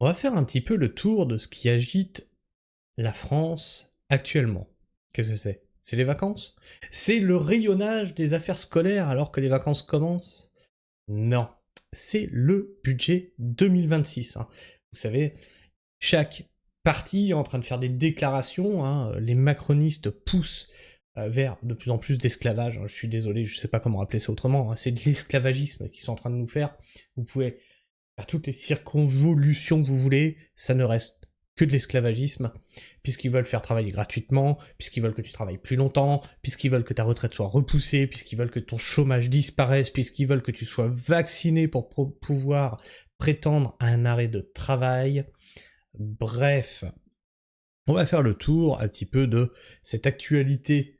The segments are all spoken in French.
On va faire un petit peu le tour de ce qui agite la France actuellement. Qu'est-ce que c'est? C'est les vacances? C'est le rayonnage des affaires scolaires alors que les vacances commencent? Non, c'est le budget 2026. Vous savez, chaque parti est en train de faire des déclarations, les macronistes poussent vers de plus en plus d'esclavage. Je suis désolé, je sais pas comment appeler ça autrement, c'est de l'esclavagisme qu'ils sont en train de nous faire. Vous pouvez faire toutes les circonvolutions que vous voulez, ça ne reste que de l'esclavagisme, puisqu'ils veulent faire travailler gratuitement, puisqu'ils veulent que tu travailles plus longtemps, puisqu'ils veulent que ta retraite soit repoussée, puisqu'ils veulent que ton chômage disparaisse, puisqu'ils veulent que tu sois vacciné pour pouvoir prétendre à un arrêt de travail. Bref, on va faire le tour un petit peu de cette actualité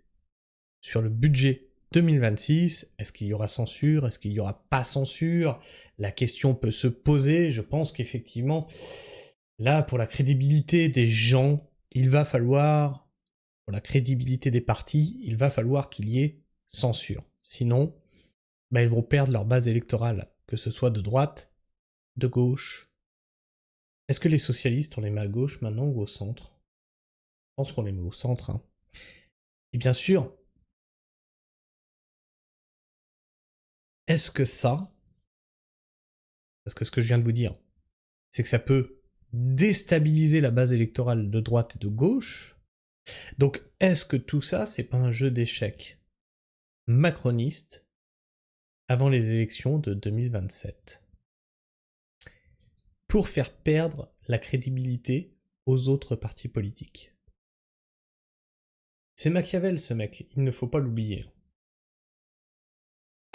sur le budget 2026, est-ce qu'il y aura censure, est-ce qu'il n'y aura pas censure? La question peut se poser, je pense qu'effectivement, là, pour la crédibilité des gens, il va falloir, pour la crédibilité des partis, il va falloir qu'il y ait censure. Sinon, ils vont perdre leur base électorale, que ce soit de droite, de gauche. Est-ce que les socialistes, on les met à gauche maintenant ou au centre? Je pense qu'on les met au centre. Et bien sûr, est-ce que ça, parce que ce que je viens de vous dire, c'est que ça peut déstabiliser la base électorale de droite et de gauche. Donc, est-ce que tout ça, c'est pas un jeu d'échecs macroniste avant les élections de 2027 pour faire perdre la crédibilité aux autres partis politiques? C'est Machiavel, ce mec, il ne faut pas l'oublier.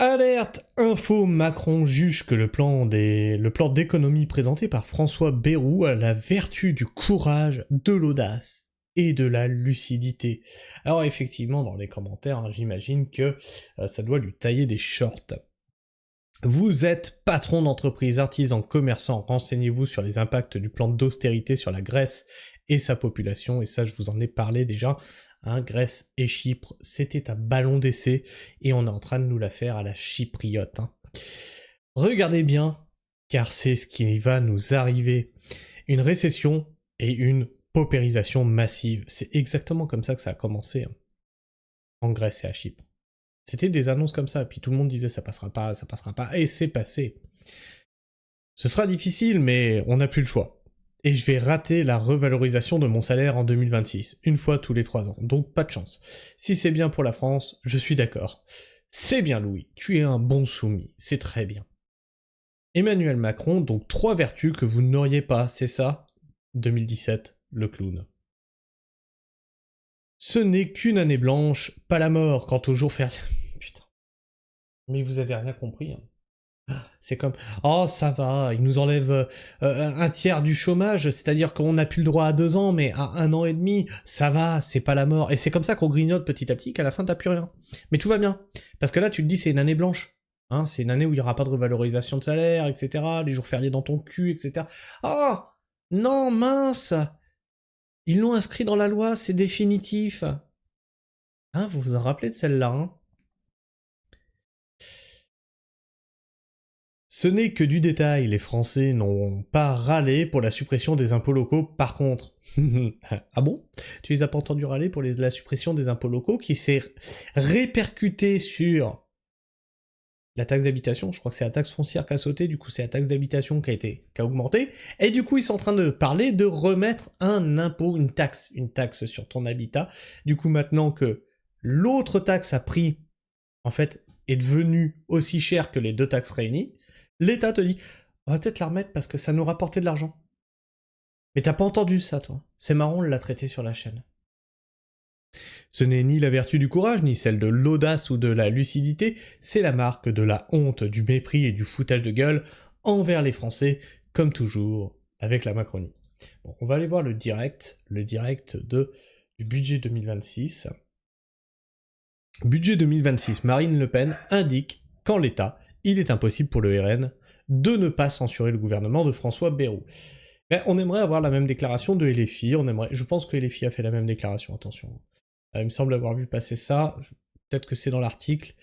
Alerte info, Macron juge que le plan d'économie présenté par François Bayrou a la vertu du courage, de l'audace et de la lucidité. Alors effectivement, dans les commentaires, j'imagine que ça doit lui tailler des shorts. Vous êtes patron d'entreprise, artisan, commerçant, renseignez-vous sur les impacts du plan d'austérité sur la Grèce et sa population, et ça je vous en ai parlé déjà. Grèce et Chypre, c'était un ballon d'essai, et on est en train de nous la faire à la chypriote. Regardez bien, car c'est ce qui va nous arriver. Une récession et une paupérisation massive. C'est exactement comme ça que ça a commencé en Grèce et à Chypre. C'était des annonces comme ça, puis tout le monde disait ça passera pas, et c'est passé. Ce sera difficile, mais on n'a plus le choix. Et je vais rater la revalorisation de mon salaire en 2026, une fois tous les 3 ans, donc pas de chance. Si c'est bien pour la France, je suis d'accord. C'est bien Louis, tu es un bon soumis, c'est très bien. Emmanuel Macron, donc 3 vertus que vous n'auriez pas, c'est ça? 2017, le clown. Ce n'est qu'une année blanche, pas la mort quant au jour férié. Putain. Mais vous avez rien compris. C'est comme oh ça va, ils nous enlèvent un tiers du chômage, c'est-à-dire qu'on n'a plus le droit à 2 ans, mais à 1 an et demi, ça va, c'est pas la mort. Et c'est comme ça qu'on grignote petit à petit qu'à la fin t'as plus rien. Mais tout va bien, parce que là tu te dis c'est une année blanche, c'est une année où il y aura pas de revalorisation de salaire, etc. Les jours fériés dans ton cul, etc. Oh non mince, ils l'ont inscrit dans la loi, c'est définitif. Vous vous en rappelez de celle-là, Ce n'est que du détail, les Français n'ont pas râlé pour la suppression des impôts locaux, par contre. Ah bon? Tu les as pas entendus râler pour la suppression des impôts locaux qui s'est répercutée sur la taxe d'habitation? Je crois que c'est la taxe foncière qui a sauté, du coup c'est la taxe d'habitation qui a augmenté, et du coup ils sont en train de parler de remettre un impôt, une taxe sur ton habitat. Du coup maintenant que l'autre taxe a pris, en fait, est devenue aussi chère que les 2 taxes réunies, l'État te dit on va peut-être la remettre parce que ça nous rapportait de l'argent. Mais t'as pas entendu ça, toi. C'est marrant, on l'a traité sur la chaîne. Ce n'est ni la vertu du courage, ni celle de l'audace ou de la lucidité, c'est la marque de la honte, du mépris et du foutage de gueule envers les Français, comme toujours, avec la Macronie. Bon, on va aller voir le direct du budget 2026. Budget 2026, Marine Le Pen indique qu'en l'état, il est impossible pour le RN de ne pas censurer le gouvernement de François Bayrou. On aimerait avoir la même déclaration de LFI, je pense que LFI a fait la même déclaration, attention. Il me semble avoir vu passer ça, peut-être que c'est dans l'article,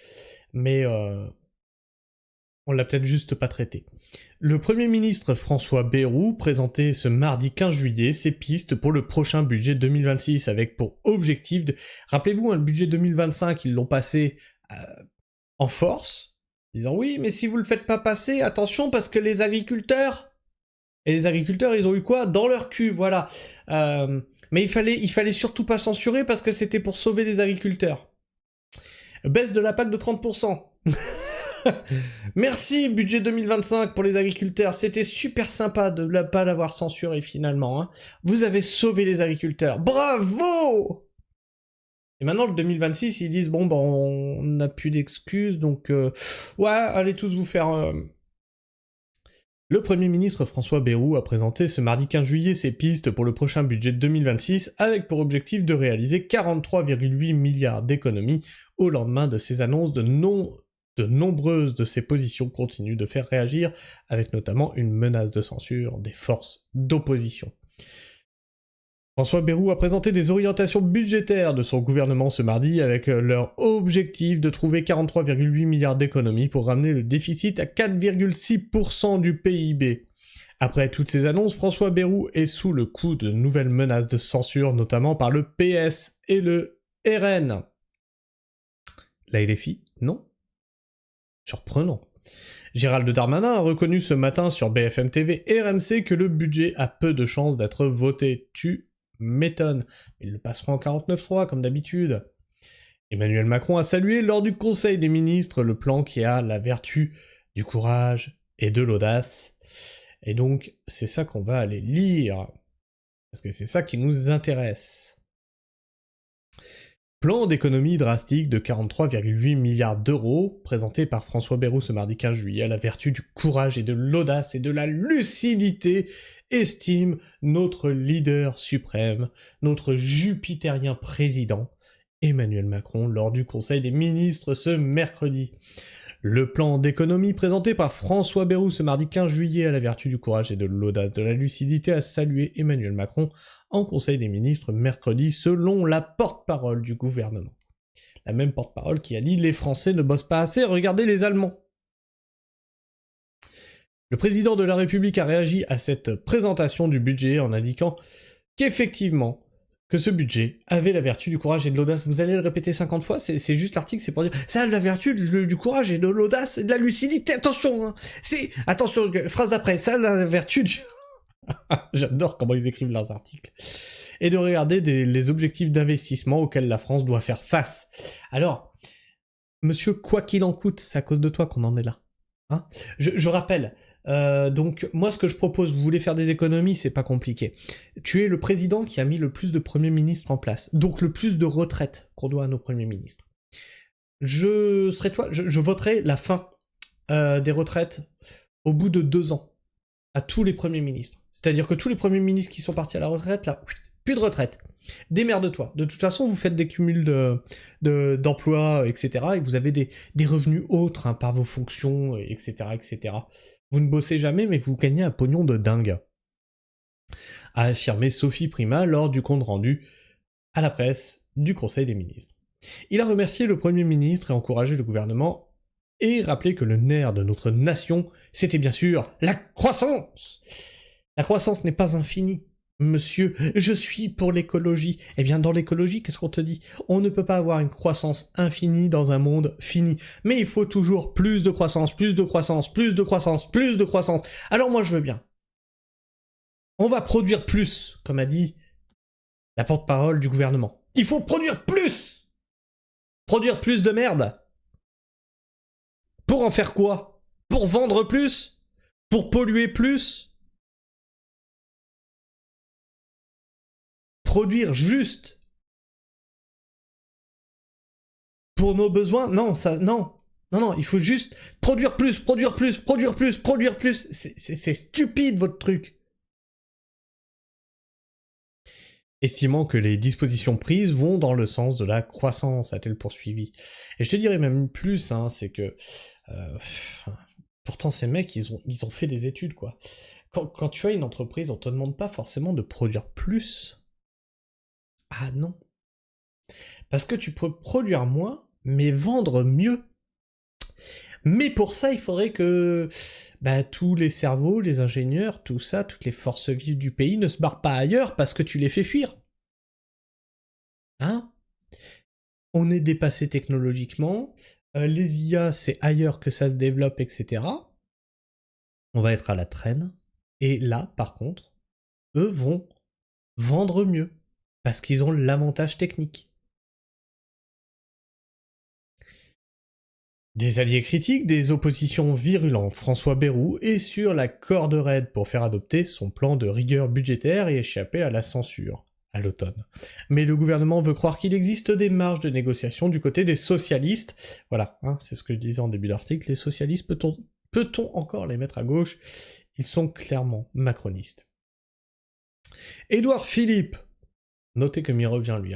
mais on l'a peut-être juste pas traité. Le Premier ministre François Bayrou présentait ce mardi 15 juillet ses pistes pour le prochain budget 2026 avec pour objectif de... Rappelez-vous, le budget 2025, ils l'ont passé en force, disant oui, mais si vous le faites pas passer, attention parce que les agriculteurs... Et les agriculteurs, ils ont eu quoi? Dans leur cul, voilà. Mais il fallait surtout pas censurer parce que c'était pour sauver les agriculteurs. Baisse de la PAC de 30%. Merci, budget 2025 pour les agriculteurs. C'était super sympa de ne pas l'avoir censuré finalement. Hein. Vous avez sauvé les agriculteurs. Bravo! Et maintenant, le 2026, ils disent, bon, on n'a plus d'excuses, donc... ouais, allez tous vous faire... Le Premier ministre François Bayrou a présenté ce mardi 15 juillet ses pistes pour le prochain budget de 2026 avec pour objectif de réaliser 43,8 milliards d'économies au lendemain de ces annonces de nombreuses de ces positions continuent de faire réagir, avec notamment une menace de censure des forces d'opposition. François Bayrou a présenté des orientations budgétaires de son gouvernement ce mardi avec leur objectif de trouver 43,8 milliards d'économies pour ramener le déficit à 4,6% du PIB. Après toutes ces annonces, François Bayrou est sous le coup de nouvelles menaces de censure, notamment par le PS et le RN. La LFI, non ? Surprenant. Gérald Darmanin a reconnu ce matin sur BFM TV et RMC que le budget a peu de chances d'être voté. Tu m'étonnes. Ils le passeront en 49.3 comme d'habitude. Emmanuel Macron a salué lors du Conseil des ministres le plan qui a la vertu du courage et de l'audace. Et donc, c'est ça qu'on va aller lire. Parce que c'est ça qui nous intéresse. Plan d'économie drastique de 43,8 milliards d'euros, présenté par François Bayrou ce mardi 15 juillet à la vertu du courage et de l'audace et de la lucidité, estime notre leader suprême, notre jupitérien président, Emmanuel Macron, lors du Conseil des ministres ce mercredi. Le plan d'économie présenté par François Bayrou ce mardi 15 juillet à la vertu du courage et de l'audace de la lucidité a salué Emmanuel Macron en Conseil des ministres mercredi selon la porte-parole du gouvernement. La même porte-parole qui a dit « Les Français ne bossent pas assez, regardez les Allemands ». Le président de la République a réagi à cette présentation du budget en indiquant qu'effectivement, que ce budget avait la vertu du courage et de l'audace. Vous allez le répéter 50 fois, c'est juste l'article, c'est pour dire ça a la vertu du courage et de l'audace et de la lucidité. Attention, hein, attention, phrase d'après, ça a la vertu du... J'adore comment ils écrivent leurs articles. Et de regarder les objectifs d'investissement auxquels la France doit faire face. Alors, monsieur, quoi qu'il en coûte, c'est à cause de toi qu'on en est là. Hein, je rappelle, donc moi ce que je propose, vous voulez faire des économies, c'est pas compliqué. Tu es le président qui a mis le plus de premiers ministres en place, donc le plus de retraites qu'on doit à nos premiers ministres. Je serais toi, je voterai la fin des retraites au bout de 2 ans à tous les premiers ministres. C'est-à-dire que tous les premiers ministres qui sont partis à la retraite, là, plus de retraite. Démerde-toi. De toute façon, vous faites des cumuls d'emplois, etc. Et vous avez des revenus autres par vos fonctions, etc., etc. Vous ne bossez jamais, mais vous gagnez un pognon de dingue. A affirmé Sophie Primas lors du compte rendu à la presse du Conseil des ministres. Il a remercié le Premier ministre et encouragé le gouvernement et rappelé que le nerf de notre nation, c'était bien sûr la croissance. La croissance n'est pas infinie. Monsieur, je suis pour l'écologie. Eh bien, dans l'écologie, qu'est-ce qu'on te dit? On ne peut pas avoir une croissance infinie dans un monde fini. Mais il faut toujours plus de croissance, plus de croissance, plus de croissance, plus de croissance. Alors moi, je veux bien. On va produire plus, comme a dit la porte-parole du gouvernement. Il faut produire plus! Produire plus de merde. Pour en faire quoi? Pour vendre plus? Pour polluer plus? Produire juste pour nos besoins? Non, ça, non. Non, il faut juste produire plus, produire plus, produire plus, produire plus. C'est stupide, votre truc. Estimant que les dispositions prises vont dans le sens de la croissance, a-t-elle poursuivi. Et je te dirais même plus, hein, c'est que... pourtant, ces mecs, ils ont fait des études, quoi. Quand tu as une entreprise, on te demande pas forcément de produire plus. Ah non. Parce que tu peux produire moins, mais vendre mieux. Mais pour ça, il faudrait que tous les cerveaux, les ingénieurs, tout ça, toutes les forces vives du pays ne se barrent pas ailleurs parce que tu les fais fuir. Hein? On est dépassé technologiquement, les IA, c'est ailleurs que ça se développe, etc. On va être à la traîne. Et là, par contre, eux vont vendre mieux parce qu'ils ont l'avantage technique. Des alliés critiques, des oppositions virulentes. François Bayrou est sur la corde raide pour faire adopter son plan de rigueur budgétaire et échapper à la censure à l'automne. Mais le gouvernement veut croire qu'il existe des marges de négociation du côté des socialistes. Voilà, c'est ce que je disais en début d'article, les socialistes, peut-on encore les mettre à gauche? Ils sont clairement macronistes. Édouard Philippe, notez comme il revient lui,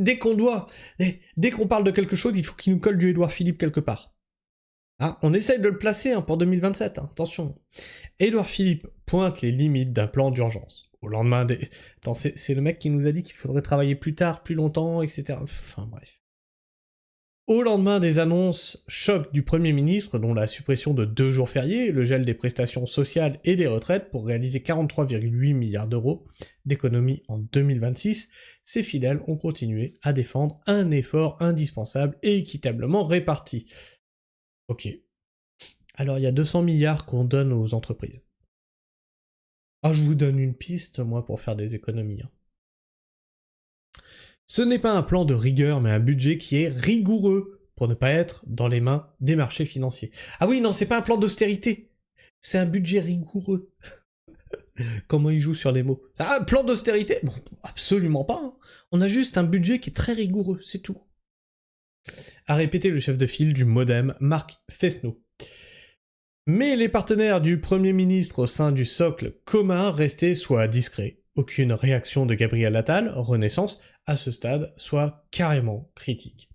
dès qu'on parle de quelque chose, il faut qu'il nous colle du Édouard Philippe quelque part. On essaye de le placer pour 2027, attention. Édouard Philippe pointe les limites d'un plan d'urgence. Au lendemain des... Attends, c'est le mec qui nous a dit qu'il faudrait travailler plus tard, plus longtemps, etc. Enfin bref. Au lendemain des annonces choc du Premier ministre, dont la suppression de 2 jours fériés, le gel des prestations sociales et des retraites pour réaliser 43,8 milliards d'euros d'économies en 2026, ses fidèles ont continué à défendre un effort indispensable et équitablement réparti. Ok. Alors il y a 200 milliards qu'on donne aux entreprises. Je vous donne une piste, moi, pour faire des économies. Ce n'est pas un plan de rigueur, mais un budget qui est rigoureux, pour ne pas être dans les mains des marchés financiers. Ah oui, non, c'est pas un plan d'austérité. C'est un budget rigoureux. Comment il joue sur les mots. C'est un plan d'austérité? Bon, absolument pas. On a juste un budget qui est très rigoureux, c'est tout. A répété le chef de file du MoDem, Marc Fesneau. Mais les partenaires du Premier ministre au sein du socle commun restaient soit discrets, aucune réaction de Gabriel Attal, Renaissance, à ce stade, soit carrément critique.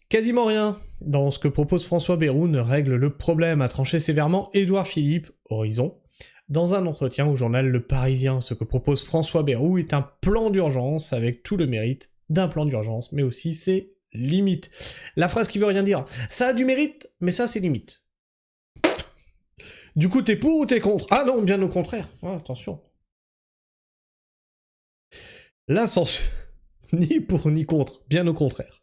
Quasiment rien dans ce que propose François Bayrou ne règle le problème, a tranché sévèrement Édouard Philippe, Horizon. Dans un entretien au journal Le Parisien, ce que propose François Bayrou est un plan d'urgence avec tout le mérite d'un plan d'urgence, mais aussi ses limites. La phrase qui veut rien dire. Ça a du mérite, mais ça c'est limite. Du coup, t'es pour ou t'es contre? Ah non, bien au contraire. Attention. La censure... ni pour ni contre, bien au contraire.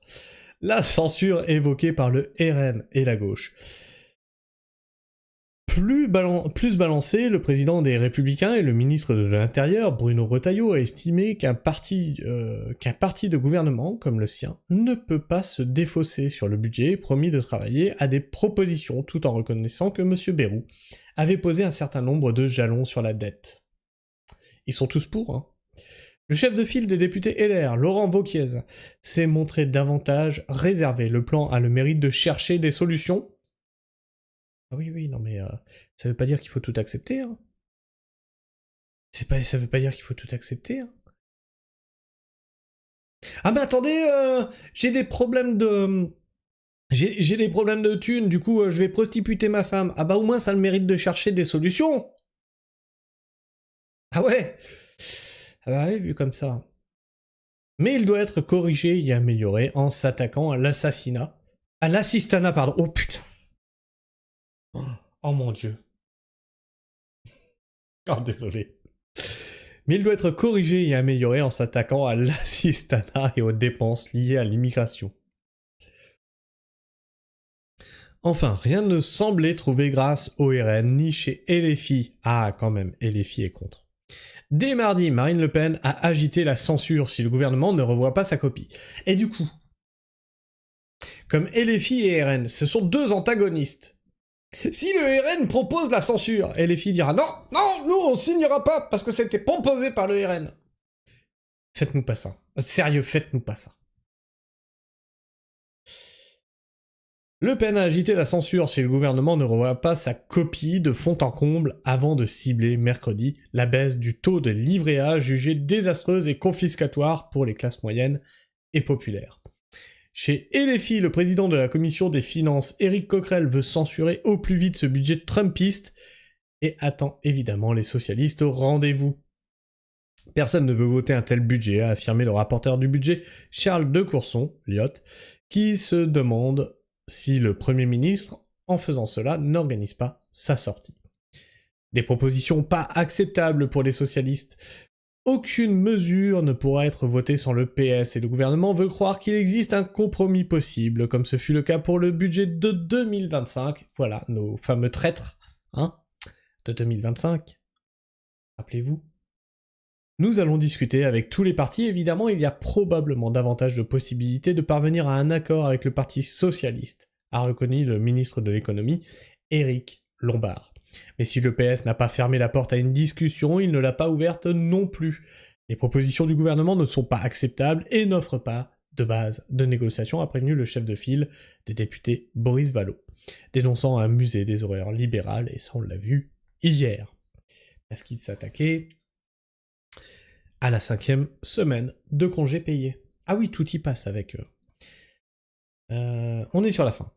La censure évoquée par le RN et la gauche. Plus balancé, le président des Républicains et le ministre de l'Intérieur, Bruno Retailleau, a estimé qu'un parti de gouvernement, comme le sien, ne peut pas se défausser sur le budget et promis de travailler à des propositions tout en reconnaissant que M. Bayrou avait posé un certain nombre de jalons sur la dette. Ils sont tous pour, Le chef de file des députés LR, Laurent Wauquiez, s'est montré davantage réservé. Le plan a le mérite de chercher des solutions. Ah oui, non mais ça veut pas dire qu'il faut tout accepter, Ça veut pas dire qu'il faut tout accepter, Ah mais attendez, j'ai des problèmes de... J'ai des problèmes de thunes, du coup je vais prostituer ma femme. Ah bah au moins ça a le mérite de chercher des solutions. Ah ouais. Ah bah oui, vu comme ça. Mais il doit être corrigé et amélioré en s'attaquant à l'assassinat. À l'assistanat, pardon. Oh putain. Oh mon dieu. Oh désolé. Mais il doit être corrigé et amélioré en s'attaquant à l'assistanat et aux dépenses liées à l'immigration. Enfin, rien ne semblait trouver grâce au RN, ni chez LFI. Ah, quand même, LFI est contre. Dès mardi, Marine Le Pen a agité la censure si le gouvernement ne revoit pas sa copie. Et du coup, comme LFI et RN, ce sont deux antagonistes. Si le RN propose la censure, LFI dira non, nous on signera pas parce que c'était proposé par le RN. Faites-nous pas ça. Sérieux, faites-nous pas ça. Le Pen a agité la censure si le gouvernement ne revoit pas sa copie de fond en comble avant de cibler mercredi la baisse du taux de livret A jugée désastreuse et confiscatoire pour les classes moyennes et populaires. Chez LFI, le président de la commission des finances, Éric Coquerel, veut censurer au plus vite ce budget trumpiste et attend évidemment les socialistes au rendez-vous. Personne ne veut voter un tel budget, a affirmé le rapporteur du budget, Charles de Courson, Lyot, qui se demande si le Premier ministre, en faisant cela, n'organise pas sa sortie. Des propositions pas acceptables pour les socialistes. Aucune mesure ne pourra être votée sans le PS et le gouvernement veut croire qu'il existe un compromis possible, comme ce fut le cas pour le budget de 2025. Voilà, nos fameux traîtres, de 2025. Rappelez-vous. Nous allons discuter avec tous les partis, évidemment il y a probablement davantage de possibilités de parvenir à un accord avec le Parti Socialiste, a reconnu le ministre de l'économie, Éric Lombard. Mais si le PS n'a pas fermé la porte à une discussion, il ne l'a pas ouverte non plus. Les propositions du gouvernement ne sont pas acceptables et n'offrent pas de base de négociation, a prévenu le chef de file des députés Boris Vallaud, dénonçant un musée des horreurs libérales, et ça on l'a vu hier. Parce qu'il s'attaquait à la 5e semaine de congés payés. Ah oui, tout y passe avec eux. On est sur la fin.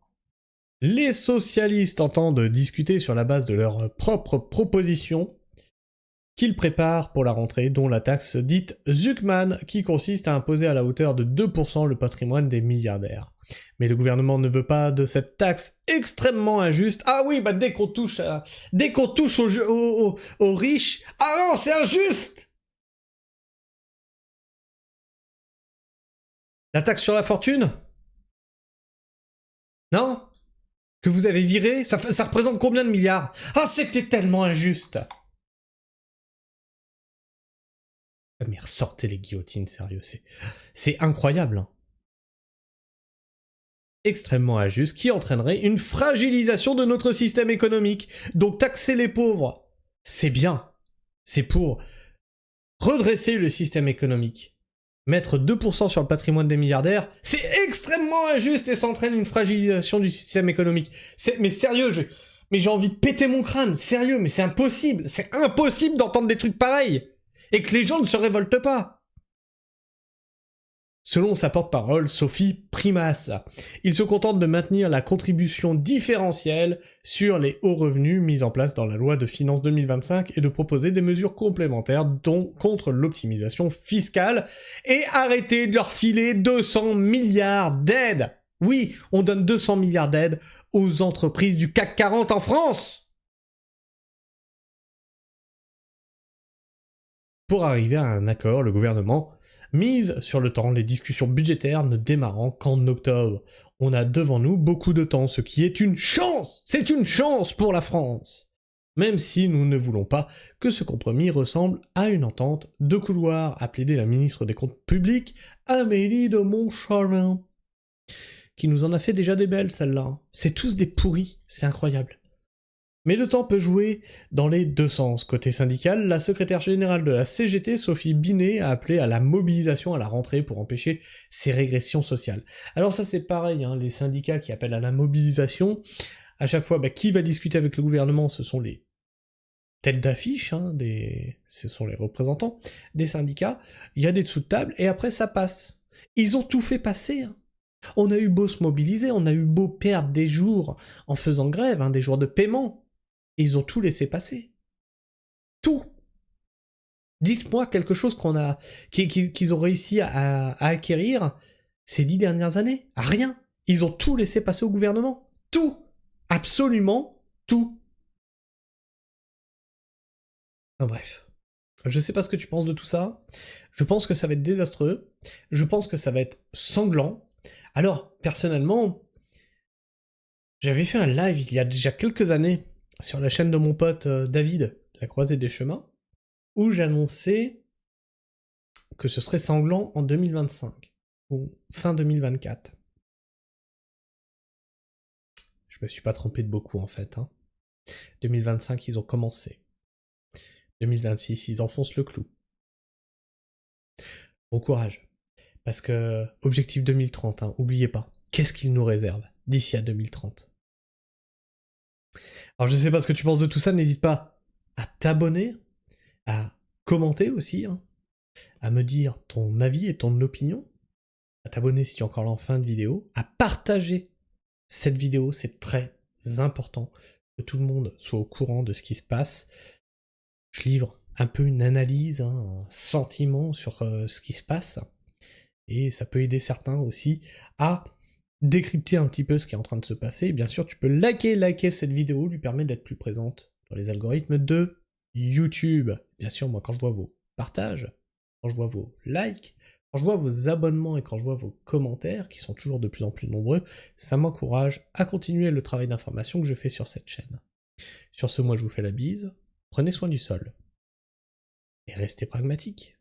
Les socialistes entendent discuter sur la base de leurs propres propositions qu'ils préparent pour la rentrée, dont la taxe dite Zuckman, qui consiste à imposer à la hauteur de 2% le patrimoine des milliardaires. Mais le gouvernement ne veut pas de cette taxe extrêmement injuste. Ah oui, bah dès qu'on touche aux riches, ah non, c'est injuste! La taxe sur la fortune? Non? Que vous avez viré? Ça représente combien de milliards? Ah, c'était tellement injuste! Mais ressortez les guillotines, sérieux, c'est incroyable. Hein. Extrêmement injuste, qui entraînerait une fragilisation de notre système économique. Donc taxer les pauvres, c'est bien. C'est pour redresser le système économique. Mettre 2% sur le patrimoine des milliardaires, c'est extrêmement injuste et ça entraîne une fragilisation du système économique. Mais sérieux, j'ai envie de péter mon crâne, sérieux, mais c'est impossible d'entendre des trucs pareils et que les gens ne se révoltent pas. Selon sa porte-parole, Sophie Primas, il se contente de maintenir la contribution différentielle sur les hauts revenus mise en place dans la loi de finances 2025 et de proposer des mesures complémentaires dont contre l'optimisation fiscale et arrêter de leur filer 200 milliards d'aides. Oui, on donne 200 milliards d'aides aux entreprises du CAC 40 en France. Pour arriver à un accord, le gouvernement mise sur le temps, les discussions budgétaires ne démarrant qu'en octobre. On a devant nous beaucoup de temps, ce qui est une chance! C'est une chance pour la France! Même si nous ne voulons pas que ce compromis ressemble à une entente de couloir, a plaidé la ministre des Comptes publics, Amélie de Montchalin, qui nous en a fait déjà des belles, celle-là. C'est tous des pourris, c'est incroyable. Mais le temps peut jouer dans les deux sens. Côté syndical, la secrétaire générale de la CGT, Sophie Binet, a appelé à la mobilisation à la rentrée pour empêcher ces régressions sociales. Alors ça c'est pareil, les syndicats qui appellent à la mobilisation, à chaque fois, qui va discuter avec le gouvernement, ce sont les têtes d'affiche, ce sont les représentants des syndicats, il y a des dessous de table, et après ça passe. Ils ont tout fait passer, On a eu beau se mobiliser, on a eu beau perdre des jours en faisant grève, des jours de paiement, et ils ont tout laissé passer. Tout. Dites-moi quelque chose qu'ils ont réussi à acquérir ces 10 dernières années. Rien. Ils ont tout laissé passer au gouvernement. Tout. Absolument tout. Enfin, bref. Je sais pas ce que tu penses de tout ça. Je pense que ça va être désastreux. Je pense que ça va être sanglant. Alors, personnellement, j'avais fait un live il y a déjà quelques années sur la chaîne de mon pote David, La Croisée des Chemins, où j'annonçais que ce serait sanglant en 2025, ou fin 2024. Je me suis pas trompé de beaucoup en fait. 2025, ils ont commencé. 2026, ils enfoncent le clou. Bon courage. Parce que, objectif 2030, oubliez pas, qu'est-ce qu'il nous réserve d'ici à 2030 ? Alors je sais pas ce que tu penses de tout ça, n'hésite pas à t'abonner, à commenter aussi, à me dire ton avis et ton opinion, à t'abonner si tu es encore là en fin de vidéo, à partager cette vidéo, c'est très important que tout le monde soit au courant de ce qui se passe. Je livre un peu une analyse, un sentiment sur ce qui se passe, et ça peut aider certains aussi à décrypter un petit peu ce qui est en train de se passer. Et bien sûr, tu peux liker cette vidéo, lui permet d'être plus présente dans les algorithmes de YouTube. Bien sûr, moi, quand je vois vos partages, quand je vois vos likes, quand je vois vos abonnements et quand je vois vos commentaires, qui sont toujours de plus en plus nombreux, ça m'encourage à continuer le travail d'information que je fais sur cette chaîne. Sur ce, moi, je vous fais la bise, prenez soin du sol, et restez pragmatiques.